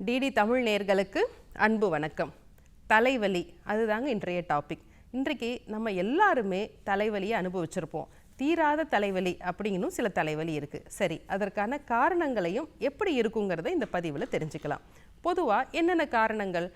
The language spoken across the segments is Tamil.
டிடி தமிழ் நேயர்களுக்கு அன்பு வணக்கம். தலைவலி அதுதாங்க இன்றைய டாபிக். இன்றைக்கு நம்ம எல்லாருமே தலைவலியை அனுபவிச்சிருப்போம். தீராத தலைவலி அப்படின்னும் சில தலைவலி இருக்குது. சரி, அதற்கான காரணங்களையும் எப்படி இருக்குங்கிறத இந்த பதிவில் தெரிஞ்சுக்கலாம். பொதுவாக என்னென்ன காரணங்கள்?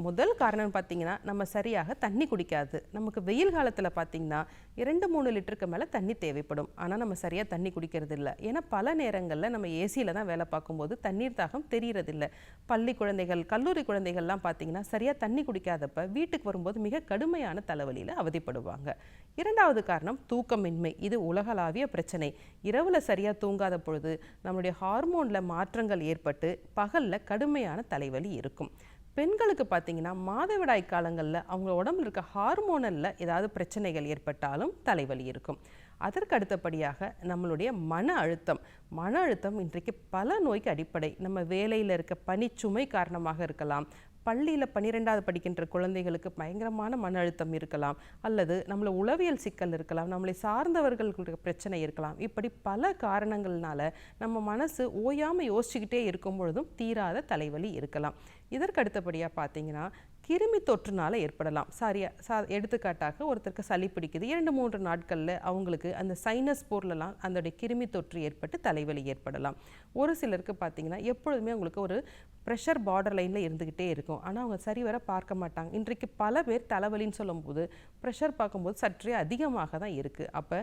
முதல் காரணம் பார்த்திங்கன்னா, நம்ம சரியாக தண்ணி குடிக்காது. நமக்கு வெயில் காலத்தில் பார்த்திங்கன்னா 2-3 லிட்டருக்கு மேலே தண்ணி தேவைப்படும். ஆனால் நம்ம சரியாக தண்ணி குடிக்கிறது இல்லை. ஏன்னா பல நேரங்களில் நம்ம ஏசியில் தான் வேலை பார்க்கும்போது தண்ணீர் தாகம் தெரியறதில்லை. பள்ளி குழந்தைகள், கல்லூரி குழந்தைகள்லாம் பார்த்திங்கன்னா சரியாக தண்ணி குடிக்காதப்ப வீட்டுக்கு வரும்போது மிக கடுமையான தலைவலியில் அவதிப்படுவாங்க. இரண்டாவது காரணம் தூக்கமின்மை. இது உலகளாவிய பிரச்சனை. இரவில் சரியாக தூங்காத பொழுது நம்மளுடைய ஹார்மோனில் மாற்றங்கள் ஏற்பட்டு பகலில் கடுமையான தலைவலி இருக்கும். பெண்களுக்கு பார்த்திங்கன்னா மாதவிடாய் காலங்களில் அவங்க உடம்புல இருக்க ஹார்மோனலில் ஏதாவது பிரச்சனைகள் ஏற்பட்டாலும் தலைவலி இருக்கும். அதற்கு அடுத்தபடியாக நம்மளுடைய மன அழுத்தம் இன்றைக்கு பல நோய்க்கு அடிப்படை. நம்ம வேலையில் இருக்க பணிச்சுமை காரணமாக இருக்கலாம், பள்ளியில் 12வது படிக்கின்ற குழந்தைகளுக்கு பயங்கரமான மன அழுத்தம் இருக்கலாம், அல்லது நம்மள உளவியல் சிக்கல் இருக்கலாம், நம்மளை சார்ந்தவர்களுக்கு பிரச்சனை இருக்கலாம். இப்படி பல காரணங்கள்னால நம்ம மனசு ஓயாமல் யோசிச்சுக்கிட்டே இருக்கும் பொழுதும் தீராத தலைவலி இருக்கலாம். இதற்கு அடுத்தபடியாக பார்த்தீங்கன்னா கிருமி தொற்றுனால ஏற்படலாம். எடுத்துக்காட்டாக ஒருத்தருக்கு சளி பிடிக்குது, 2-3 நாட்களில் அவங்களுக்கு அந்த சைனஸ் போர்லலாம் அதோடைய கிருமி தொற்று ஏற்பட்டு தலைவலி ஏற்படலாம். ஒரு சிலருக்கு பார்த்திங்கன்னா எப்பொழுதுமே அவங்களுக்கு ஒரு ப்ரெஷர் பார்டர் லைனில் இருந்துக்கிட்டே இருக்கும். ஆனால் அவங்க சரிவர பார்க்க மாட்டாங்க. இன்றைக்கு பல பேர் தலைவலின்னு சொல்லும்போது ப்ரெஷர் பார்க்கும்போது சற்றே அதிகமாக தான் இருக்குது. அப்போ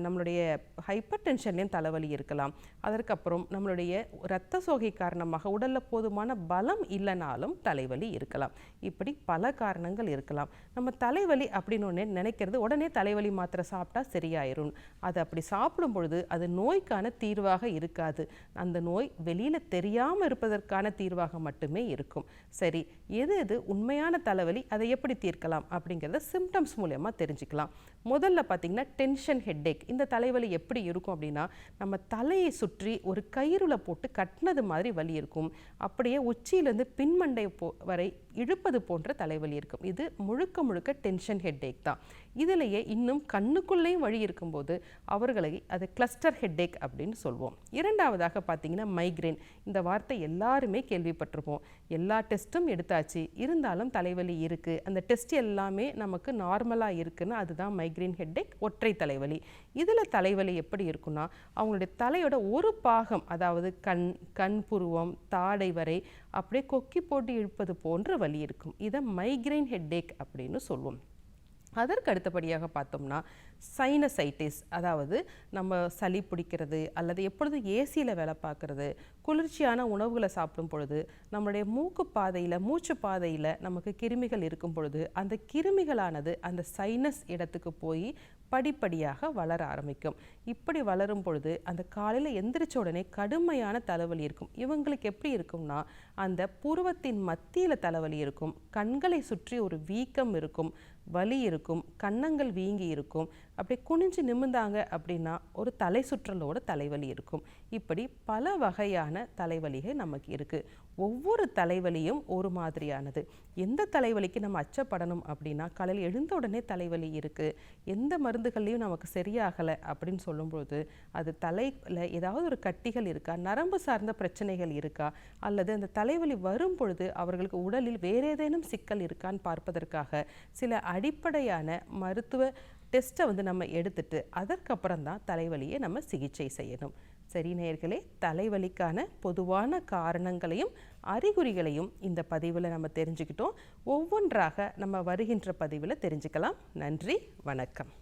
நம்மளுடைய ஹைப்பர் டென்ஷன்லேயும் தலைவலி இருக்கலாம். அதற்கப்புறம் நம்மளுடைய இரத்த சோகை காரணமாக உடலில் போதுமான பலம் இல்லைனாலும் தலைவலி இருக்கலாம். இப்படி பல காரணங்கள் இருக்கலாம். நம்ம தலைவலி அப்படின்னு நினைக்கிறது உடனே தலைவலி மாத்திரை சாப்பிட்டா சரியாயிரும். அது அப்படி சாப்பிடும் பொழுது அது நோய்க்கான தீர்வாக இருக்காது. அந்த நோய் வெளியில் தெரியாமல் இருப்பதற்கான தீர்வாக மட்டுமே இருக்கும். சரி, எது உண்மையான தலைவலி, அதை எப்படி தீர்க்கலாம் அப்படிங்கிறத சிம்டம்ஸ் மூலமா தெரிஞ்சுக்கலாம். முதல்ல பார்த்தீங்கன்னா டென்ஷன் ஹெட்டேக். இந்த தலைவலி எப்படி இருக்கும் அப்படின்னா, நம்ம தலையை சுற்றி ஒரு கயிறுல போட்டு கட்டினது மாதிரி வலி இருக்கும். அப்படியே உச்சியிலேருந்து பின்மண்டை வரை இழுப்பது போன்ற தலைவலி இருக்கும். இது முழுக்க டென்ஷன் ஹெட்டேக் தான். இதிலேயே இன்னும் கண்ணுக்குள்ளேயும் வழி இருக்கும்போது அவர்களை அது கிளஸ்டர் ஹெட்டேக் அப்படின்னு சொல்வோம். இரண்டாவதாக பார்த்தீங்கன்னா மைக்ரேன். இந்த வார்த்தை எல்லாருமே கேள்விப்பட்டிருப்போம். எல்லா டெஸ்ட்டும் எடுத்தாச்சு, இருந்தாலும் தலைவலி இருக்குது, அந்த டெஸ்ட் எல்லாமே நமக்கு நார்மலாக இருக்குன்னு, அதுதான் மைக்ரேன் ஹெட்டேக், ஒற்றை தலைவலி. இதில் தலைவலி எப்படி இருக்குன்னா, அவங்களுடைய தலையோட ஒரு பாகம், அதாவது கண் புருவம் தாடை வரை அப்படியே கொக்கி போட்டு இழுப்பது போன்ற வலி இருக்கும். இதை மைக்ரேன் ஹெட்டேக் அப்படின்னு சொல்லுவோம். அதற்கு அடுத்தபடியாக பார்த்தோம்னா சைனசைட்டிஸ், அதாவது நம்ம சளி பிடிக்கிறது அல்லது எப்பொழுதும் ஏசியில் வேலை பார்க்குறது, குளிர்ச்சியான உணவுகளை சாப்பிடும் பொழுது நம்மளுடைய மூச்சு பாதையில் நமக்கு கிருமிகள் இருக்கும் பொழுது அந்த கிருமிகளானது அந்த சைனஸ் இடத்துக்கு போய் படிப்படியாக வளர ஆரம்பிக்கும். இப்படி வளரும் பொழுது அந்த காலையில் எந்திரிச்ச உடனே கடுமையான தலைவலி இருக்கும். இவங்களுக்கு எப்படி இருக்கும்னா, அந்த புருவத்தின் மத்தியில் தலைவலி இருக்கும், கண்களை சுற்றி ஒரு வீக்கம் இருக்கும், வலி இருக்கும், கன்னங்கள் வீங்கி இருக்கும். அப்படி குனிஞ்சு நிமிர்ந்தாங்க அப்படின்னா ஒரு தலை சுற்றலோட தலைவலி இருக்கும். இப்படி பல வகையான தலைவலிகள் நமக்கு இருக்குது. ஒவ்வொரு தலைவலியும் ஒரு மாதிரியானது. எந்த தலைவலிக்கு நம்ம அச்சப்படணும் அப்படின்னா, காலையில் எழுந்த உடனே தலைவலி இருக்குது, எந்த மருந்துகள்லையும் நமக்கு சரியாகலை அப்படின்னு சொல்லும்போது அது தலையில் ஏதாவது ஒரு கட்டிகள் இருக்கா, நரம்பு சார்ந்த பிரச்சனைகள் இருக்கா, அல்லது அந்த தலைவலி வரும் பொழுது அவர்களுக்கு உடலில் வேறு ஏதேனும் சிக்கல் இருக்கான்னு பார்ப்பதற்காக சில அடிப்படையான மருத்துவ டெஸ்ட்டை நம்ம எடுத்துட்டு அதற்கப்புறம் தான் தலைவலியை நம்ம சிகிச்சை செய்யணும். சரி நேயர்களே, தலைவலிக்கான பொதுவான காரணங்களையும் அறிகுறிகளையும் இந்த பதிவில் நம்ம தெரிஞ்சுக்கிட்டோம். ஒவ்வொன்றாக நம்ம வருகின்ற பதிவில் தெரிஞ்சுக்கலாம். நன்றி, வணக்கம்.